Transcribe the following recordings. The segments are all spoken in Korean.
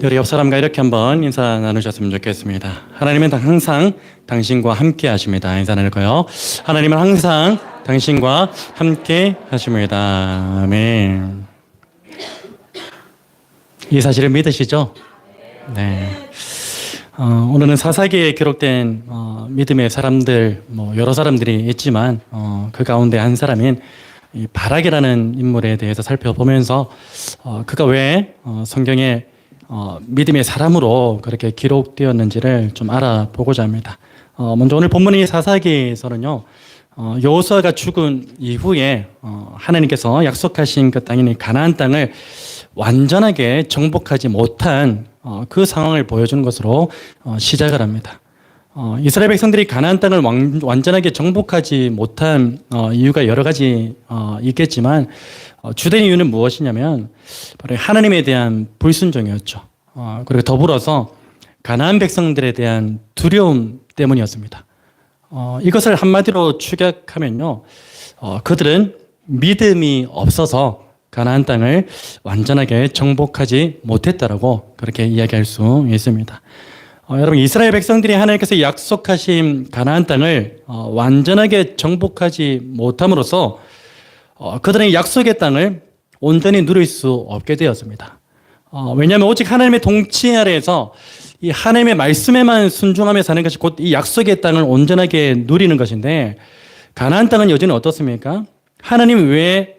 우리 옆 사람과 이렇게 한번 인사 나누셨으면 좋겠습니다. 하나님은 항상 당신과 함께 하십니다. 인사 나눌까요? 하나님은 항상 당신과 함께 하십니다. 아멘. 이 사실을 믿으시죠? 네. 오늘은 사사기에 기록된 믿음의 사람들, 여러 사람들이 있지만 그 가운데 한 사람인 이 바락이라는 인물에 대해서 살펴보면서 그가 왜 성경에 믿음의 사람으로 그렇게 기록되었는지를 좀 알아보고자 합니다. 먼저 오늘 본문의 사사기에서는요, 여호수아가 죽은 이후에 하나님께서 약속하신 그 땅인 가나안 땅을 완전하게 정복하지 못한 그 상황을 보여주는 것으로 시작을 합니다. 이스라엘 백성들이 가나안 땅을 완전하게 정복하지 못한 이유가 여러 가지 있겠지만 주된 이유는 무엇이냐면 바로 하나님에 대한 불순종이었죠. 그리고 더불어서 가나안 백성들에 대한 두려움 때문이었습니다. 이것을 한마디로 축약하면요, 그들은 믿음이 없어서 가나안 땅을 완전하게 정복하지 못했다라고 그렇게 이야기할 수 있습니다. 여러분, 이스라엘 백성들이 하나님께서 약속하신 가나안 땅을 완전하게 정복하지 못함으로써 그들은 약속의 땅을 온전히 누릴 수 없게 되었습니다. 왜냐하면 오직 하나님의 통치 아래에서 이 하나님의 말씀에만 순종하며 사는 것이 곧 이 약속의 땅을 온전하게 누리는 것인데, 가나안 땅은 여전히 어떻습니까? 하나님 외에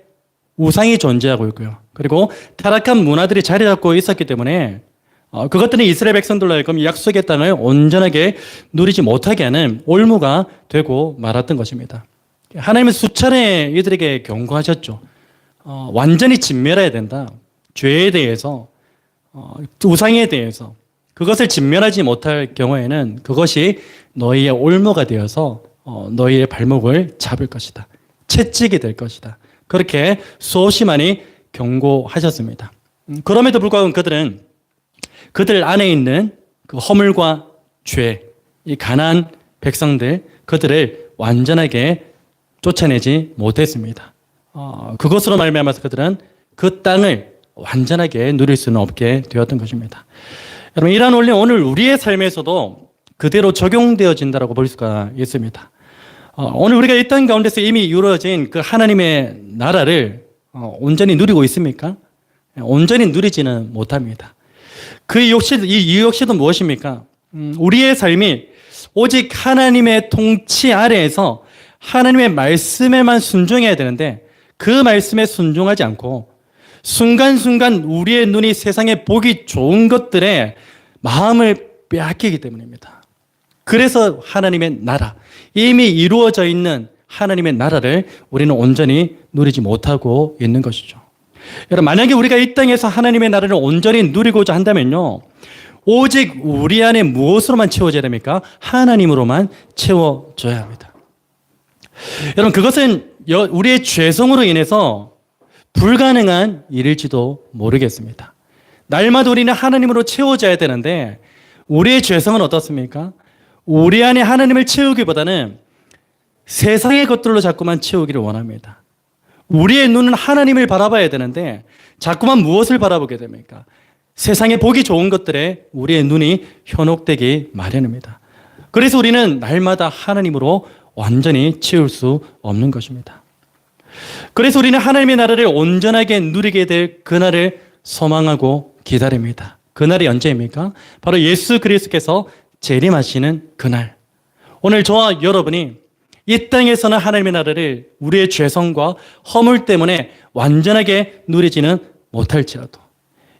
우상이 존재하고 있고요. 그리고 타락한 문화들이 자리 잡고 있었기 때문에 그것들은 이스라엘 백성들로 하여금 약속의 땅을 온전하게 누리지 못하게 하는 올무가 되고 말았던 것입니다. 하나님은 수차례 이들에게 경고하셨죠. 완전히 진멸해야 된다. 죄에 대해서, 우상에 대해서 그것을 진멸하지 못할 경우에는 그것이 너희의 올무가 되어서 너희의 발목을 잡을 것이다. 채찍이 될 것이다. 그렇게 수없이 많이 경고하셨습니다. 그럼에도 불구하고 그들은 그들 안에 있는 그 허물과 죄, 이 가나안 백성들, 그들을 완전하게 쫓아내지 못했습니다. 그것으로 말미암아서 그들은 그 땅을 완전하게 누릴 수는 없게 되었던 것입니다. 여러분, 이러한 원리는 오늘 우리의 삶에서도 그대로 적용되어진다고 볼 수가 있습니다. 오늘 우리가 이 땅 가운데서 이미 이루어진 그 하나님의 나라를 온전히 누리고 있습니까? 온전히 누리지는 못합니다. 이 이유 역시도 무엇입니까? 우리의 삶이 오직 하나님의 통치 아래에서 하나님의 말씀에만 순종해야 되는데, 그 말씀에 순종하지 않고 순간순간 우리의 눈이 세상에 보기 좋은 것들에 마음을 빼앗기기 때문입니다. 그래서 하나님의 나라, 이미 이루어져 있는 하나님의 나라를 우리는 온전히 누리지 못하고 있는 것이죠. 여러분, 만약에 우리가 이 땅에서 하나님의 나라를 온전히 누리고자 한다면요, 오직 우리 안에 무엇으로만 채워져야 됩니까? 하나님으로만 채워져야 합니다. 여러분, 그것은 우리의 죄성으로 인해서 불가능한 일일지도 모르겠습니다. 날마다 우리는 하나님으로 채워져야 되는데, 우리의 죄성은 어떻습니까? 우리 안에 하나님을 채우기보다는 세상의 것들로 자꾸만 채우기를 원합니다. 우리의 눈은 하나님을 바라봐야 되는데 자꾸만 무엇을 바라보게 됩니까? 세상에 보기 좋은 것들에 우리의 눈이 현혹되기 마련입니다. 그래서 우리는 날마다 하나님으로 완전히 채울 수 없는 것입니다. 그래서 우리는 하나님의 나라를 온전하게 누리게 될 그날을 소망하고 기다립니다. 그날이 언제입니까? 바로 예수 그리스도께서 재림하시는 그날. 오늘 저와 여러분이 이 땅에서는 하나님의 나라를 우리의 죄성과 허물 때문에 완전하게 누리지는 못할지라도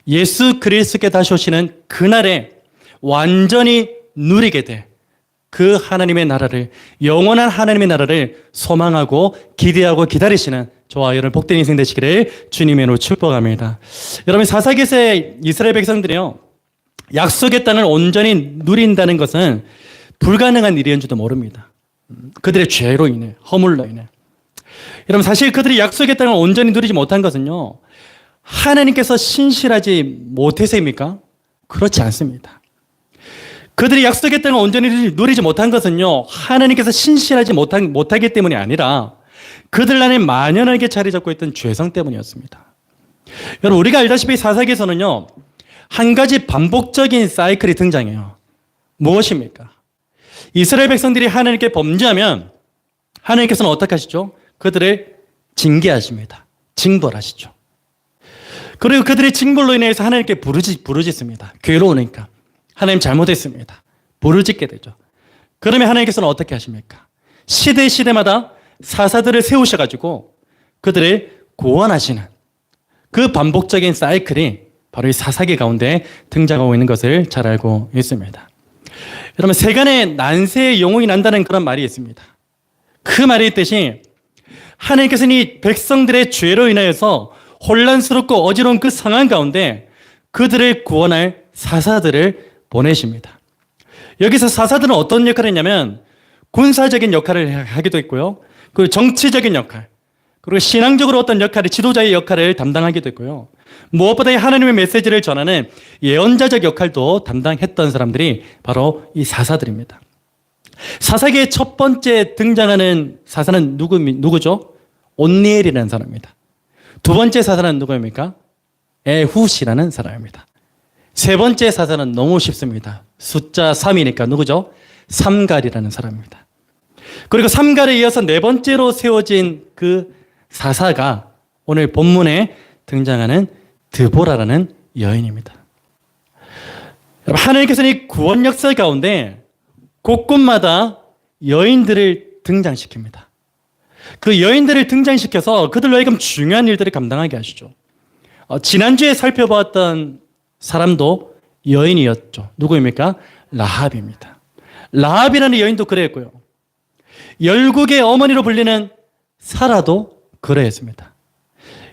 예수 그리스도께 다시 오시는 그날에 완전히 누리게 될 그 하나님의 나라를, 영원한 하나님의 나라를 소망하고 기대하고 기다리시는 저와 여러분 복된 인생 되시기를 주님의 이름으로 축복합니다. 여러분, 사사기에서의 이스라엘 백성들이요, 약속의 땅을 온전히 누린다는 것은 불가능한 일이었는지도 모릅니다. 그들의 죄로 인해, 허물로 인해. 여러분, 사실 그들이 약속의 땅을 온전히 누리지 못한 것은요, 하나님께서 신실하지 못해서입니까? 그렇지 않습니다. 그들이 약속의 땅을 온전히 누리지 못한 것은요, 하나님께서 신실하지 못하기 때문이 아니라 그들 안에 만연하게 자리 잡고 있던 죄성 때문이었습니다. 여러분, 우리가 알다시피 사사기에서는요, 한 가지 반복적인 사이클이 등장해요. 무엇입니까? 이스라엘 백성들이 하나님께 범죄하면 하나님께서는 어떻게 하시죠? 그들을 징계하십니다. 징벌하시죠. 그리고 그들의 징벌로 인해서 하나님께 부르짖습니다. 괴로우니까. 하나님 잘못했습니다. 부르짖게 되죠. 그러면 하나님께서는 어떻게 하십니까? 시대마다 사사들을 세우셔가지고 그들을 구원하시는 그 반복적인 사이클이 바로 이 사사기 가운데 등장하고 있는 것을 잘 알고 있습니다. 여러분, 세간에 난세의 영웅이 난다는 그런 말이 있습니다. 그 말이 있듯이 하나님께서는 이 백성들의 죄로 인하여서 혼란스럽고 어지러운 그 상황 가운데 그들을 구원할 사사들을 보내십니다. 여기서 사사들은 어떤 역할을 했냐면 군사적인 역할을 하기도 했고요. 그리고 정치적인 역할, 그리고 신앙적으로 어떤 역할을, 지도자의 역할을 담당하기도 했고요. 무엇보다 하나님의 메시지를 전하는 예언자적 역할도 담당했던 사람들이 바로 이 사사들입니다. 사사기의 첫 번째 등장하는 사사는 누구죠? 온니엘이라는 사람입니다. 두 번째 사사는 누구입니까? 에훗이라는 사람입니다. 세 번째 사사는 너무 쉽습니다. 숫자 3이니까 누구죠? 삼갈이라는 사람입니다. 그리고 삼갈에 이어서 네 번째로 세워진 그 사사가 오늘 본문에 등장하는 드보라라는 여인입니다. 하나님께서는 이 구원 역사 가운데 곳곳마다 여인들을 등장시킵니다. 그 여인들을 등장시켜서 그들로 하여금 중요한 일들을 감당하게 하시죠. 지난주에 살펴보았던 사람도 여인이었죠. 누구입니까? 라합입니다. 라합이라는 여인도 그랬고요. 열국의 어머니로 불리는 사라도 그러했습니다.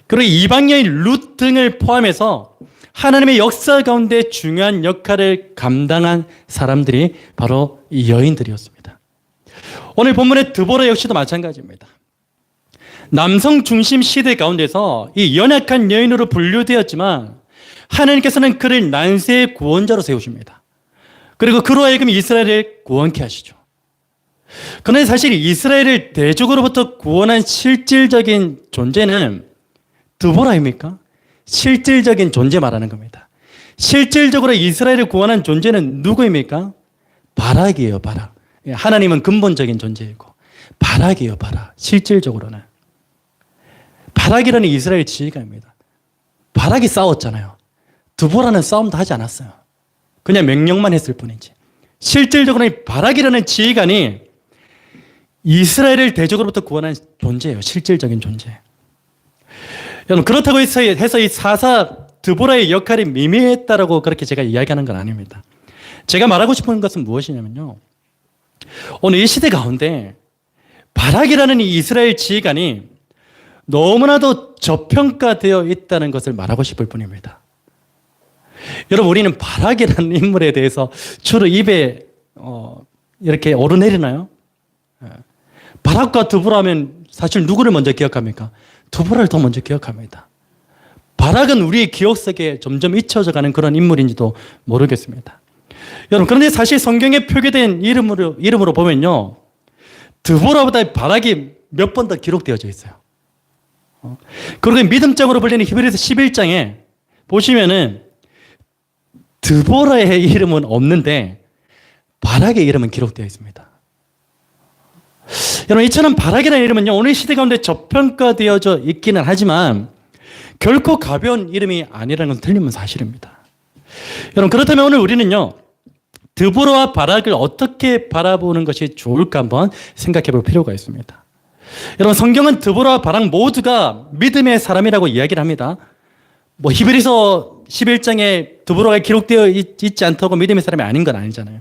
그리고 이방 여인 룻 등을 포함해서 하나님의 역사 가운데 중요한 역할을 감당한 사람들이 바로 이 여인들이었습니다. 오늘 본문의 드보라 역시도 마찬가지입니다. 남성 중심 시대 가운데서 이 연약한 여인으로 분류되었지만 하나님께서는 그를 난세의 구원자로 세우십니다. 그리고 그로 하여금 이스라엘을 구원케 하시죠. 그런데 사실 이스라엘을 대적으로부터 구원한 실질적인 존재는 드보라입니까? 실질적인 존재 말하는 겁니다. 실질적으로 이스라엘을 구원한 존재는 누구입니까? 바락이에요, 바락. 하나님은 근본적인 존재이고 바락이에요, 바락. 실질적으로는. 바락이라는 이스라엘 지휘관입니다. 바락이 싸웠잖아요. 드보라는 싸움도 하지 않았어요. 그냥 명령만 했을 뿐이지. 실질적으로는 바락이라는 지휘관이 이스라엘을 대적으로부터 구원한 존재예요. 실질적인 존재. 여러분, 그렇다고 해서 이 사사 드보라의 역할이 미미했다라고 그렇게 제가 이야기하는 건 아닙니다. 제가 말하고 싶은 것은 무엇이냐면요. 오늘 이 시대 가운데 바락이라는 이 이스라엘 지휘관이 너무나도 저평가되어 있다는 것을 말하고 싶을 뿐입니다. 여러분, 우리는 바락이라는 인물에 대해서 주로 입에 이렇게 오르내리나요? 바락과 드보라 하면 사실 누구를 먼저 기억합니까? 드보라를 더 먼저 기억합니다. 바락은 우리의 기억 속에 점점 잊혀져가는 그런 인물인지도 모르겠습니다. 여러분, 그런데 사실 성경에 표기된 이름으로 보면요, 드보라보다 바락이 몇 번 더 기록되어져 있어요. 그리고 믿음장으로 불리는 히브리서 11장에 보시면은 드보라의 이름은 없는데 바락의 이름은 기록되어 있습니다. 여러분, 이처럼 바락이라는 이름은요, 오늘 시대 가운데 저평가되어져 있기는 하지만 결코 가벼운 이름이 아니라는 건 틀림은 사실입니다. 여러분, 그렇다면 오늘 우리는요, 드보라와 바락을 어떻게 바라보는 것이 좋을까 한번 생각해 볼 필요가 있습니다. 여러분, 성경은 드보라와 바락 모두가 믿음의 사람이라고 이야기를 합니다. 히브리서 11장에 드보라가 기록되어 있지 않다고 믿음의 사람이 아닌 건 아니잖아요.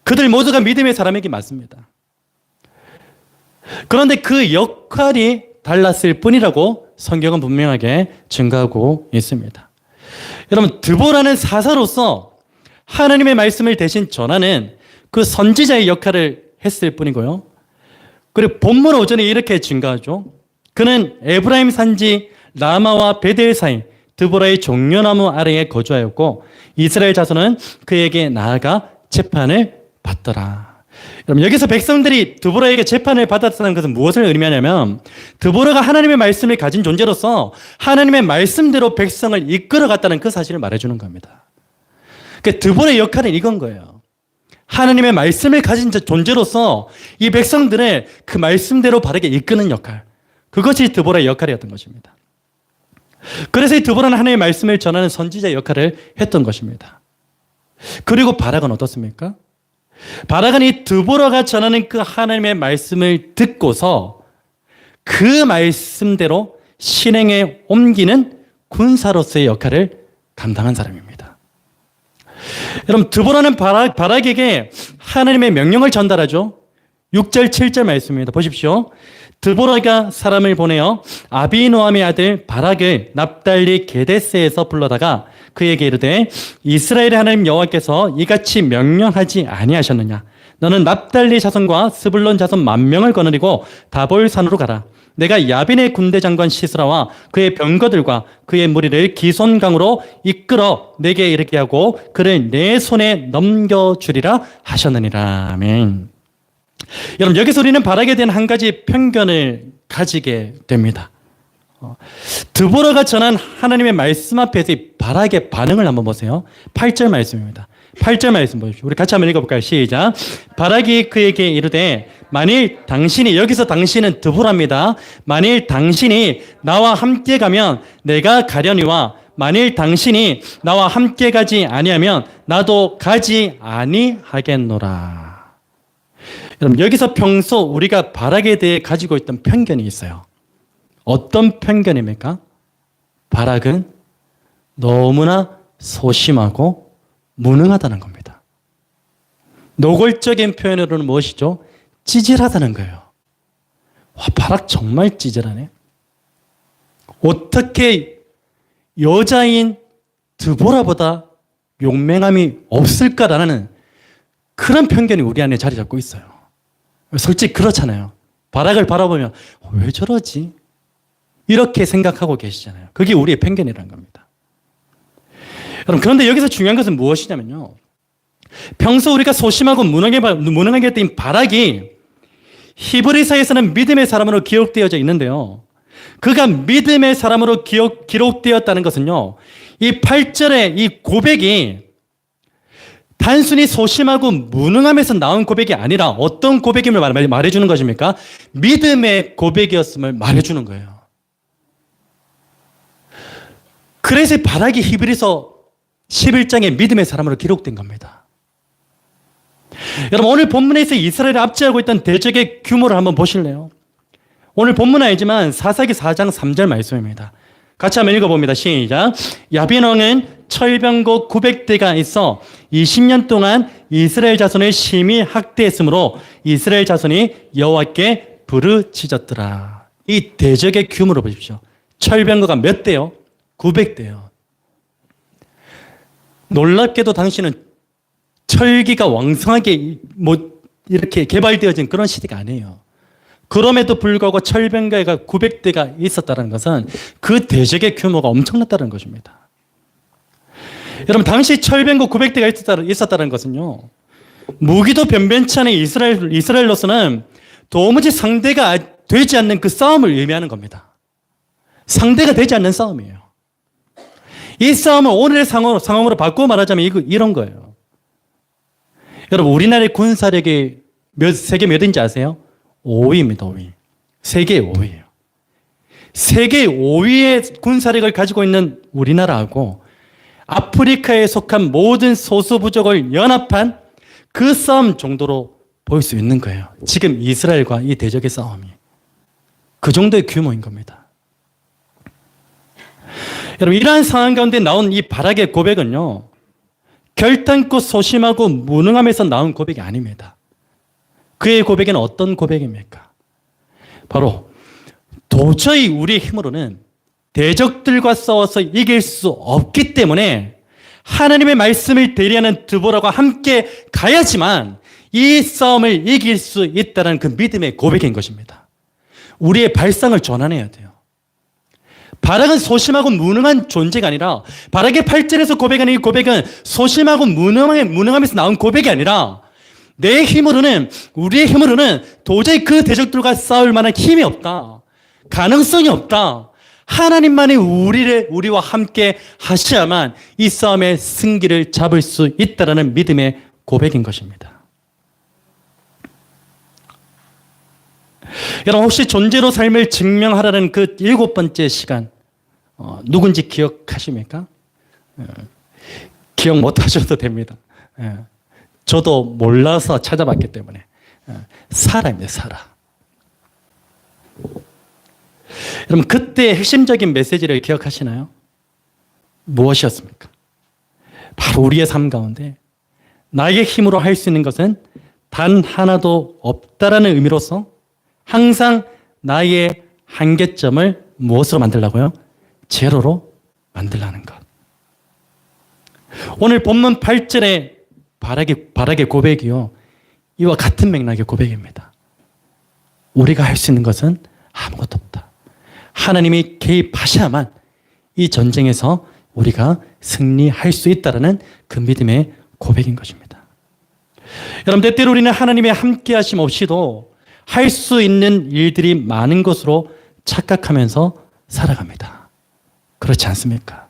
그들 모두가 믿음의 사람이기 맞습니다. 그런데 그 역할이 달랐을 뿐이라고 성경은 분명하게 증거하고 있습니다. 여러분, 드보라는 사사로서 하나님의 말씀을 대신 전하는 그 선지자의 역할을 했을 뿐이고요. 그리고 본문 5절에 이렇게 증거하죠. 그는 에브라임 산지 라마와 베델 사이 드보라의 종려나무 아래에 거주하였고 이스라엘 자손은 그에게 나아가 재판을 받더라. 여러분, 여기서 백성들이 드보라에게 재판을 받았다는 것은 무엇을 의미하냐면 드보라가 하나님의 말씀을 가진 존재로서 하나님의 말씀대로 백성을 이끌어갔다는 그 사실을 말해주는 겁니다. 그 드보라의 역할은 이건 거예요. 하나님의 말씀을 가진 존재로서 이 백성들을 그 말씀대로 바르게 이끄는 역할, 그것이 드보라의 역할이었던 것입니다. 그래서 이 드보라는 하나님의 말씀을 전하는 선지자의 역할을 했던 것입니다. 그리고 바락은 어떻습니까? 바락은 이 드보라가 전하는 그 하나님의 말씀을 듣고서 그 말씀대로 실행에 옮기는 군사로서의 역할을 감당한 사람입니다. 여러분, 드보라는 바락에게 하나님의 명령을 전달하죠. 6절, 7절 말씀입니다. 보십시오. 드보라가 사람을 보내어 아비노함의 아들 바락을 납달리 게데스에서 불러다가 그에게 이르되 이스라엘의 하나님 여호와께서 이같이 명령하지 아니하셨느냐? 너는 납달리 자손과 스불론 자손 10,000명을 거느리고 다볼산으로 가라. 내가 야빈의 군대 장관 시스라와 그의 병거들과 그의 무리를 기손강으로 이끌어 내게 이르게 하고 그를 내 손에 넘겨주리라 하셨느니라. 아멘. 여러분, 여기서 우리는 바락에 대한 한 가지 편견을 가지게 됩니다. 드보라가 전한 하나님의 말씀 앞에서 이 바락의 반응을 한번 보세요. 8절 말씀입니다. 8절 말씀 보십시오. 우리 같이 한번 읽어볼까요? 시작. 바락이 그에게 이르되 만일 당신이, 여기서 당신은 드보라입니다. 만일 당신이 나와 함께 가면 내가 가려니와 만일 당신이 나와 함께 가지 아니하면 나도 가지 아니하겠노라. 여러분, 여기서 평소 우리가 바락에 대해 가지고 있던 편견이 있어요. 어떤 편견입니까? 바락은 너무나 소심하고 무능하다는 겁니다. 노골적인 표현으로는 무엇이죠? 찌질하다는 거예요. 와, 바락 정말 찌질하네. 어떻게 여자인 드보라보다 용맹함이 없을까라는 그런 편견이 우리 안에 자리 잡고 있어요. 솔직히 그렇잖아요. 바락을 바라보면 왜 저러지? 이렇게 생각하고 계시잖아요. 그게 우리의 편견이라는 겁니다. 여러분, 그런데 여기서 중요한 것은 무엇이냐면요. 평소 우리가 소심하고 무능하게 했던 바락이 히브리서에서는 믿음의 사람으로 기록되어져 있는데요. 그가 믿음의 사람으로 기록되었다는 것은요. 이 8절의 이 고백이 단순히 소심하고 무능함에서 나온 고백이 아니라 어떤 고백임을 말해주는 것입니까? 믿음의 고백이었음을 말해주는 거예요. 그래서 바락이 히브리서 11장의 믿음의 사람으로 기록된 겁니다. 여러분, 오늘 본문에서 이스라엘을 압제하고 있던 대적의 규모를 한번 보실래요? 오늘 본문은 아니지만 사사기 4장 3절 말씀입니다. 같이 한번 읽어봅니다. 시작. 야빈 왕은 철병거 900대가 있어 20년 동안 이스라엘 자손을 심히 학대했으므로 이스라엘 자손이 여호와께 부르짖었더라. 이 대적의 규모를 보십시오. 철병거가 몇 대요? 900대요. 놀랍게도 당시는 철기가 왕성하게 이렇게 개발되어진 그런 시대가 아니에요. 그럼에도 불구하고 철병거가 900대가 있었다는 것은 그 대적의 규모가 엄청났다는 것입니다. 여러분, 당시 철병거 900대가 있었다는 것은요, 무기도 변변치 않은 이스라엘로서는 도무지 상대가 되지 않는 그 싸움을 의미하는 겁니다. 상대가 되지 않는 싸움이에요. 이 싸움을 오늘의 상황으로 바꾸어 말하자면 이런 거예요. 여러분, 우리나라의 군사력이 세계 몇인지 아세요? 5위입니다. 5위. 세계 5위예요. 세계 5위의 군사력을 가지고 있는 우리나라하고 아프리카에 속한 모든 소수 부족을 연합한 그 싸움 정도로 볼 수 있는 거예요. 지금 이스라엘과 이 대적의 싸움이. 그 정도의 규모인 겁니다. 여러분, 이러한 상황 가운데 나온 이 바락의 고백은요, 결단코 소심하고 무능함에서 나온 고백이 아닙니다. 그의 고백은 어떤 고백입니까? 바로 도저히 우리의 힘으로는 대적들과 싸워서 이길 수 없기 때문에 하나님의 말씀을 대리하는 드보라와 함께 가야지만 이 싸움을 이길 수 있다는 그 믿음의 고백인 것입니다. 우리의 발상을 전환해야 돼요. 바락은 소심하고 무능한 존재가 아니라, 바락의 8절에서 고백하는 이 고백은 소심하고 무능함에서 나온 고백이 아니라 내 힘으로는, 우리의 힘으로는 도저히 그 대적들과 싸울 만한 힘이 없다. 가능성이 없다. 하나님만이 우리와 함께 하셔야만 이 싸움의 승기를 잡을 수 있다라는 믿음의 고백인 것입니다. 여러분, 혹시 존재로 삶을 증명하라는 그 7번째 시간, 누군지 기억하십니까? 기억 못 하셔도 됩니다. 저도 몰라서 찾아봤기 때문에. 사라입니다, 사라. 여러분, 그때 핵심적인 메시지를 기억하시나요? 무엇이었습니까? 바로 우리의 삶 가운데 나의 힘으로 할 수 있는 것은 단 하나도 없다라는 의미로서 항상 나의 한계점을 무엇으로 만들라고요? 제로로 만들라는 것. 오늘 본문 8절의 바락의 고백이요, 이와 같은 맥락의 고백입니다. 우리가 할 수 있는 것은 아무것도 없다. 하나님이 개입하셔야만 이 전쟁에서 우리가 승리할 수 있다는 그 믿음의 고백인 것입니다. 여러분, 때때로 우리는 하나님의 함께하심 없이도 할 수 있는 일들이 많은 것으로 착각하면서 살아갑니다. 그렇지 않습니까?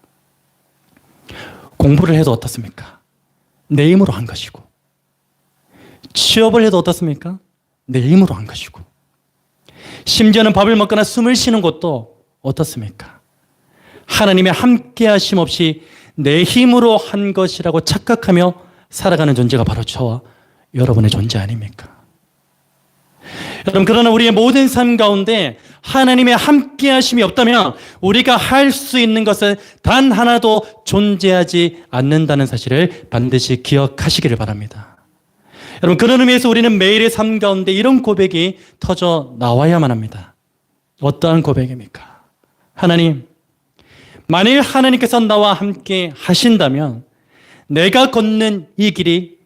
공부를 해도 어떻습니까? 내 힘으로 한 것이고, 취업을 해도 어떻습니까? 내 힘으로 한 것이고, 심지어는 밥을 먹거나 숨을 쉬는 것도 어떻습니까? 하나님의 함께 하심 없이 내 힘으로 한 것이라고 착각하며 살아가는 존재가 바로 저와 여러분의 존재 아닙니까? 여러분, 그러나 우리의 모든 삶 가운데 하나님의 함께 하심이 없다면 우리가 할 수 있는 것은 단 하나도 존재하지 않는다는 사실을 반드시 기억하시기를 바랍니다. 여러분, 그런 의미에서 우리는 매일의 삶 가운데 이런 고백이 터져 나와야만 합니다. 어떠한 고백입니까? 하나님, 만일 하나님께서 나와 함께 하신다면 내가 걷는 이 길이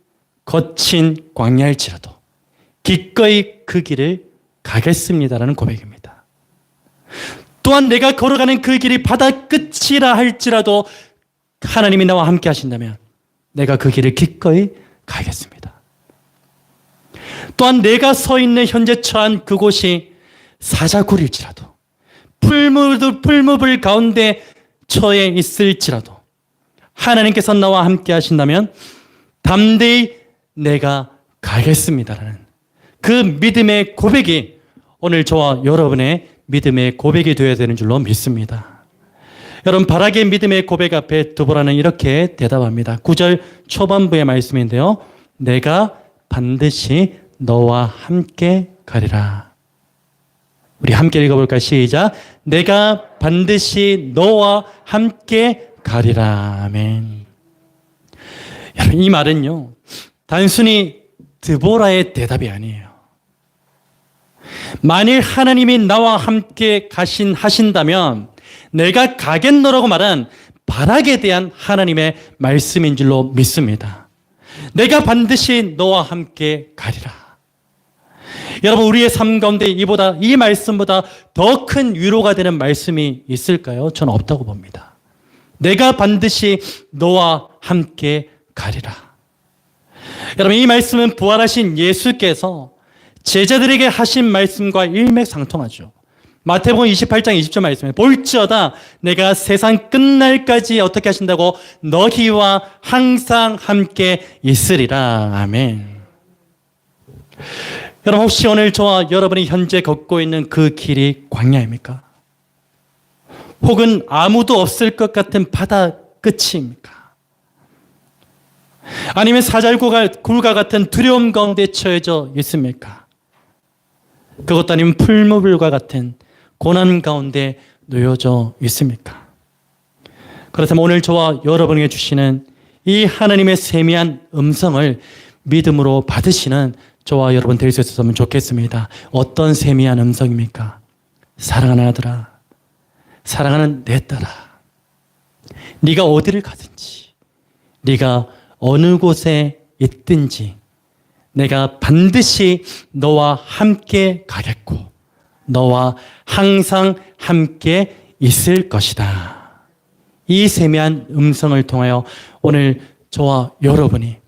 거친 광야일지라도 기꺼이 그 길을 가겠습니다라는 고백입니다. 또한 내가 걸어가는 그 길이 바다 끝이라 할지라도 하나님이 나와 함께 하신다면 내가 그 길을 기꺼이 가겠습니다. 또한 내가 서 있는 현재 처한 그곳이 사자굴일지라도 풀무불 가운데 처해 있을지라도 하나님께서 나와 함께 하신다면 담대히 내가 가겠습니다라는 그 믿음의 고백이 오늘 저와 여러분의 믿음의 고백이 되어야 되는 줄로 믿습니다. 여러분, 바락의 믿음의 고백 앞에 드보라는 이렇게 대답합니다. 9절 초반부의 말씀인데요. 내가 반드시 너와 함께 가리라. 우리 함께 읽어볼까요? 시작. 내가 반드시 너와 함께 가리라. 아멘. 여러분, 이 말은요, 단순히 드보라의 대답이 아니에요. 만일 하나님이 나와 함께 하신다면 내가 가겠노라고 말한 바락에 대한 하나님의 말씀인 줄로 믿습니다. 내가 반드시 너와 함께 가리라. 여러분, 우리의 삶 가운데 이 말씀보다 더 큰 위로가 되는 말씀이 있을까요? 저는 없다고 봅니다. 내가 반드시 너와 함께 가리라. 여러분, 이 말씀은 부활하신 예수께서 제자들에게 하신 말씀과 일맥상통하죠. 마태복음 28장 20절 말씀에 볼지어다 내가 세상 끝날까지 어떻게 하신다고? 너희와 항상 함께 있으리라. 아멘. 여러분, 혹시 오늘 저와 여러분이 현재 걷고 있는 그 길이 광야입니까? 혹은 아무도 없을 것 같은 바다 끝입니까? 아니면 사자굴과 같은 두려움 가운데 처해져 있습니까? 그것도 아니면 풀무불과 같은 고난 가운데 놓여져 있습니까? 그렇다면 오늘 저와 여러분에게 주시는 이 하나님의 세미한 음성을 믿음으로 받으시는 저와 여러분 될 수 있었으면 좋겠습니다. 어떤 세미한 음성입니까? 사랑하는 아들아, 사랑하는 내 딸아, 네가 어디를 가든지, 네가 어느 곳에 있든지 내가 반드시 너와 함께 가겠고 너와 항상 함께 있을 것이다. 이 세미한 음성을 통하여 오늘 저와 여러분이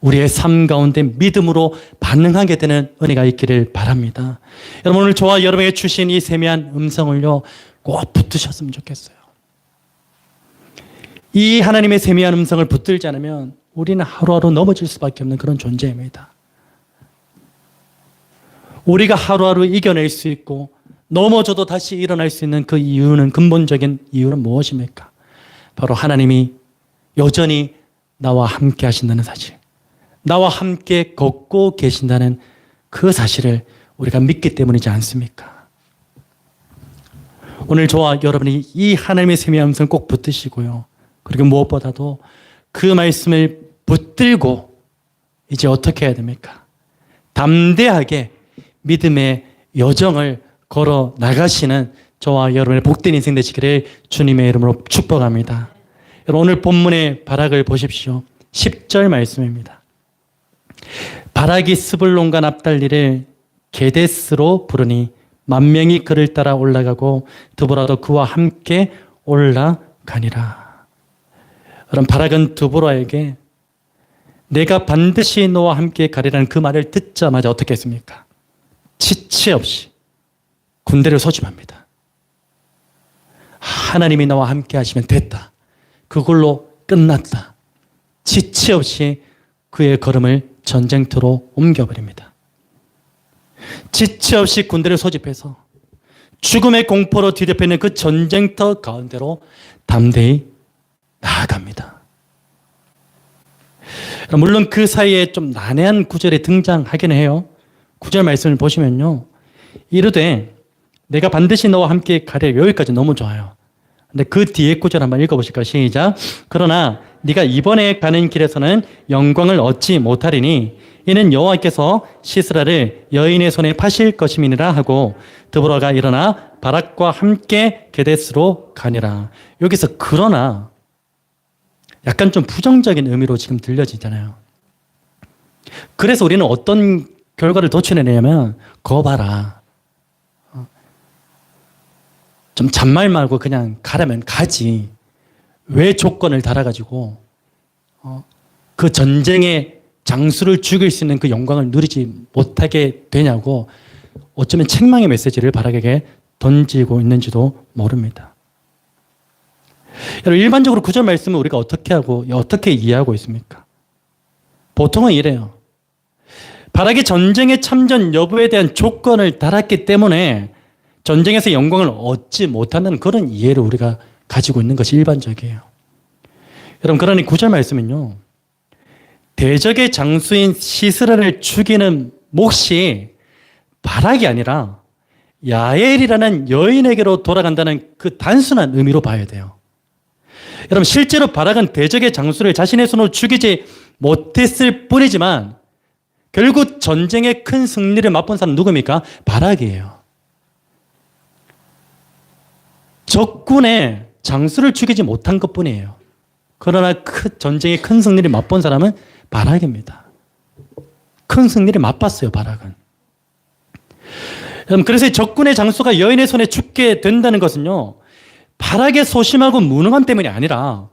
우리의 삶 가운데 믿음으로 반응하게 되는 은혜가 있기를 바랍니다. 여러분, 오늘 저와 여러분에게 주신 이 세미한 음성을요, 꼭 붙드셨으면 좋겠어요. 이 하나님의 세미한 음성을 붙들지 않으면 우리는 하루하루 넘어질 수밖에 없는 그런 존재입니다. 우리가 하루하루 이겨낼 수 있고 넘어져도 다시 일어날 수 있는 그 이유는, 근본적인 이유는 무엇입니까? 바로 하나님이 여전히 나와 함께 하신다는 사실, 나와 함께 걷고 계신다는 그 사실을 우리가 믿기 때문이지 않습니까? 오늘 저와 여러분이 이 하나님의 세미한 음성을 꼭 붙드시고요. 그리고 무엇보다도 그 말씀을 붙들고 이제 어떻게 해야 됩니까? 담대하게 믿음의 여정을 걸어 나가시는 저와 여러분의 복된 인생 되시기를 주님의 이름으로 축복합니다. 여러분, 오늘 본문의 바락을 보십시오. 10절 말씀입니다. 바락이 스불론과 납달리를 게데스로 부르니 만 명이 그를 따라 올라가고 드보라도 그와 함께 올라가니라. 여러분, 바락은 드보라에게 내가 반드시 너와 함께 가리라는 그 말을 듣자마자 어떻게 했습니까? 지체 없이 군대를 소집합니다. 하나님이 나와 함께 하시면 됐다. 그걸로 끝났다. 지체 없이 그의 걸음을 전쟁터로 옮겨버립니다. 지체 없이 군대를 소집해서 죽음의 공포로 뒤덮여 있는 그 전쟁터 가운데로 담대히 나아갑니다. 물론 그 사이에 좀 난해한 구절이 등장하긴 해요. 구절 말씀을 보시면요, 이르되 내가 반드시 너와 함께 가리라. 여기까지 너무 좋아요. 근데 그 뒤에 구절 한번 읽어보실까요? 시작. 그러나 네가 이번에 가는 길에서는 영광을 얻지 못하리니 이는 여호와께서 시스라를 여인의 손에 파실 것임이니라 하고 드보라가 일어나 바락과 함께 게데스로 가니라. 여기서 그러나 약간 좀 부정적인 의미로 지금 들려지잖아요. 그래서 우리는 어떤 결과를 도출해내냐면, 거 봐라, 좀 잔말 말고 그냥 가라면 가지, 왜 조건을 달아가지고 그 전쟁의 장수를 죽일 수 있는 그 영광을 누리지 못하게 되냐고 어쩌면 책망의 메시지를 바락에게 던지고 있는지도 모릅니다. 여러분, 일반적으로 구절 말씀을 우리가 어떻게 이해하고 있습니까? 보통은 이래요. 바락이 전쟁의 참전 여부에 대한 조건을 달았기 때문에 전쟁에서 영광을 얻지 못한다는 그런 이해를 우리가 가지고 있는 것이 일반적이에요. 여러분, 그러니 구절 말씀은요, 대적의 장수인 시스라를 죽이는 몫이 바락이 아니라 야엘이라는 여인에게로 돌아간다는 그 단순한 의미로 봐야 돼요. 여러분, 실제로 바락은 대적의 장수를 자신의 손으로 죽이지 못했을 뿐이지만 결국 전쟁의 큰 승리를 맛본 사람은 누굽니까? 바락이에요. 적군의 장수를 죽이지 못한 것뿐이에요. 그러나 그 전쟁의 큰 승리를 맛본 사람은 바락입니다. 큰 승리를 맛봤어요, 바락은. 그래서 적군의 장수가 여인의 손에 죽게 된다는 것은요, 바락의 소심하고 무능함 때문이 아니라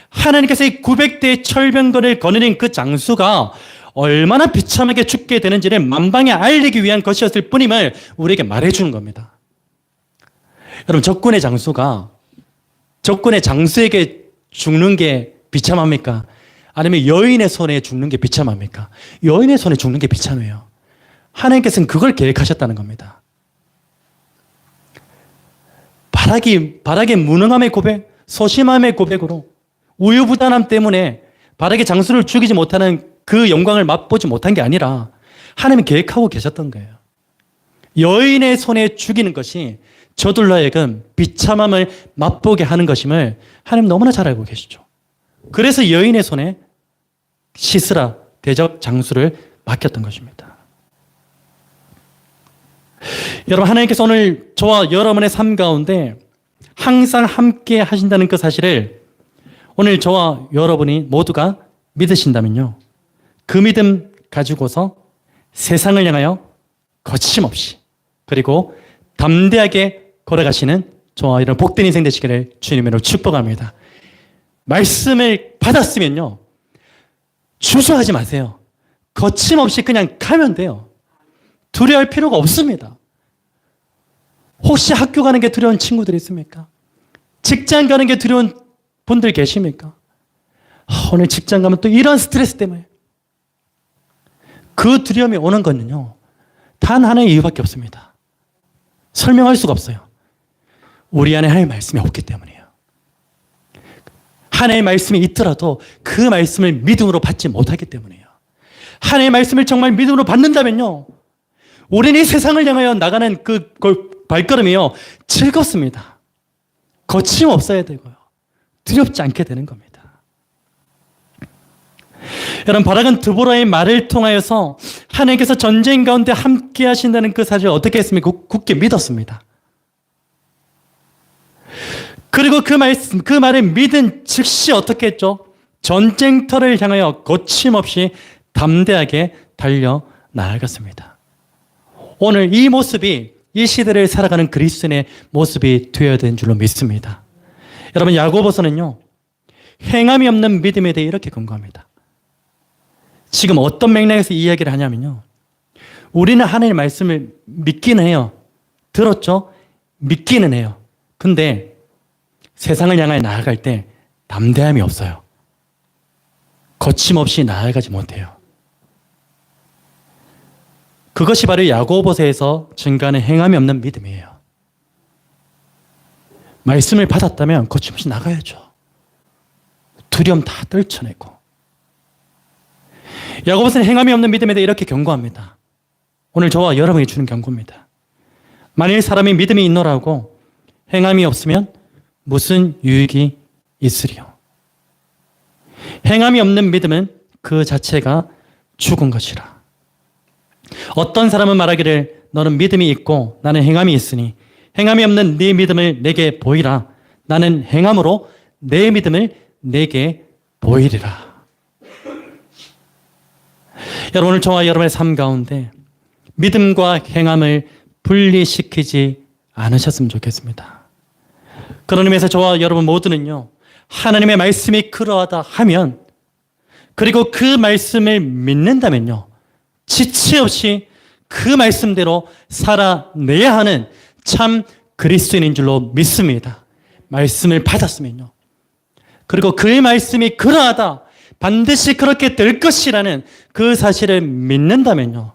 하나님께서 이 900대의 철병거를 거느린 그 장수가 얼마나 비참하게 죽게 되는지를 만방에 알리기 위한 것이었을 뿐임을 우리에게 말해주는 겁니다. 여러분, 적군의 장수가 적군의 장수에게 죽는 게 비참합니까? 아니면 여인의 손에 죽는 게 비참합니까? 여인의 손에 죽는 게 비참해요. 하나님께서는 그걸 계획하셨다는 겁니다. 바락의 무능함의 고백, 소심함의 고백으로 우유부단함 때문에 바락의 장수를 죽이지 못하는 그 영광을 맛보지 못한 게 아니라 하나님이 계획하고 계셨던 거예요. 여인의 손에 죽이는 것이 저들로 하여금 비참함을 맛보게 하는 것임을 하나님 너무나 잘 알고 계시죠. 그래서 여인의 손에 시스라 대적 장수를 맡겼던 것입니다. 여러분, 하나님께서 오늘 저와 여러분의 삶 가운데 항상 함께 하신다는 그 사실을 오늘 저와 여러분이 모두가 믿으신다면요, 그 믿음 가지고서 세상을 향하여 거침없이 그리고 담대하게 걸어가시는 저와 이런 복된 인생 되시기를 주님으로 축복합니다. 말씀을 받았으면요, 주저하지 마세요. 거침없이 그냥 가면 돼요. 두려워할 필요가 없습니다. 혹시 학교 가는 게 두려운 친구들 있습니까? 직장 가는 게 두려운 분들 계십니까? 오늘 직장 가면 또 이런 스트레스 때문에. 그 두려움이 오는 거는요, 단 하나의 이유밖에 없습니다. 설명할 수가 없어요. 우리 안에 하나님의 말씀이 없기 때문이에요. 하나님의 말씀이 있더라도 그 말씀을 믿음으로 받지 못하기 때문이에요. 하나님의 말씀을 정말 믿음으로 받는다면요, 우리는 이 세상을 향하여 나가는 그 발걸음이요, 즐겁습니다. 거침없어야 되고요, 두렵지 않게 되는 겁니다. 여러분, 바락은 드보라의 말을 통하여서 하나님께서 전쟁 가운데 함께 하신다는 그 사실을 어떻게 했습니까? 굳게 믿었습니다. 그리고 그 말을 믿은 즉시 어떻게 했죠? 전쟁터를 향하여 거침없이 담대하게 달려 나아갔습니다. 오늘 이 모습이 이 시대를 살아가는 그리스도인의 모습이 되어야 되는 줄로 믿습니다. 여러분, 야고보서는요, 행함이 없는 믿음에 대해 이렇게 권고합니다. 지금 어떤 맥락에서 이야기를 하냐면요, 우리는 하나님의 말씀을 믿기는 해요. 들었죠? 믿기는 해요. 근데 세상을 향해 나아갈 때 담대함이 없어요. 거침없이 나아가지 못해요. 그것이 바로 야고보서에서 증거하는 행함이 없는 믿음이에요. 말씀을 받았다면 거침없이 나가야죠. 두려움 다 떨쳐내고. 야고보서는 행함이 없는 믿음에 대해 이렇게 경고합니다. 오늘 저와 여러분이 주는 경고입니다. 만일 사람이 믿음이 있노라고 행함이 없으면 무슨 유익이 있으리요. 행함이 없는 믿음은 그 자체가 죽은 것이라. 어떤 사람은 말하기를 너는 믿음이 있고 나는 행함이 있으니 행함이 없는 네 믿음을 내게 보이라. 나는 행함으로 내 믿음을 내게 보이리라. 여러분, 오늘 저와 여러분의 삶 가운데 믿음과 행함을 분리시키지 않으셨으면 좋겠습니다. 그런 의미에서 저와 여러분 모두는요, 하나님의 말씀이 그러하다 하면, 그리고 그 말씀을 믿는다면요, 지체 없이 그 말씀대로 살아내야 하는 참 그리스도인인 줄로 믿습니다. 말씀을 받았으면요, 그리고 그의 말씀이 그러하다, 반드시 그렇게 될 것이라는 그 사실을 믿는다면요,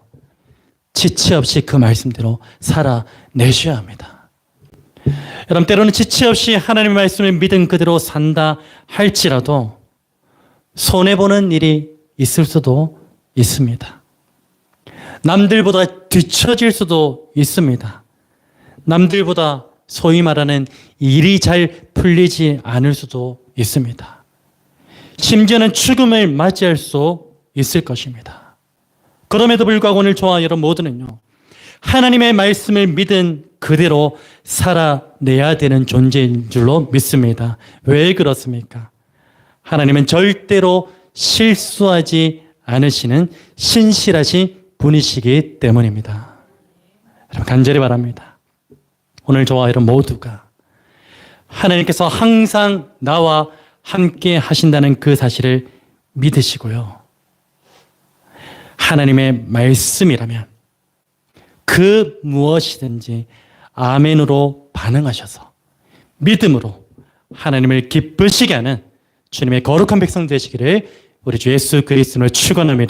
지체 없이 그 말씀대로 살아내셔야 합니다. 여러분, 때로는 지체 없이 하나님의 말씀을 믿은 그대로 산다 할지라도 손해보는 일이 있을 수도 있습니다. 남들보다 뒤처질 수도 있습니다. 남들보다 소위 말하는 일이 잘 풀리지 않을 수도 있습니다. 심지어는 죽음을 맞이할 수 있을 것입니다. 그럼에도 불구하고 오늘 저와 여러분 모두는요, 하나님의 말씀을 믿은 그대로 살아내야 되는 존재인 줄로 믿습니다. 왜 그렇습니까? 하나님은 절대로 실수하지 않으시는 신실하신 분이시기 때문입니다. 여러분, 간절히 바랍니다. 오늘 저와 여러분 모두가 하나님께서 항상 나와 함께 하신다는 그 사실을 믿으시고요, 하나님의 말씀이라면 그 무엇이든지 아멘으로 반응하셔서 믿음으로 하나님을 기쁘시게 하는 주님의 거룩한 백성 되시기를 우리 주 예수 그리스도로 축원합니다.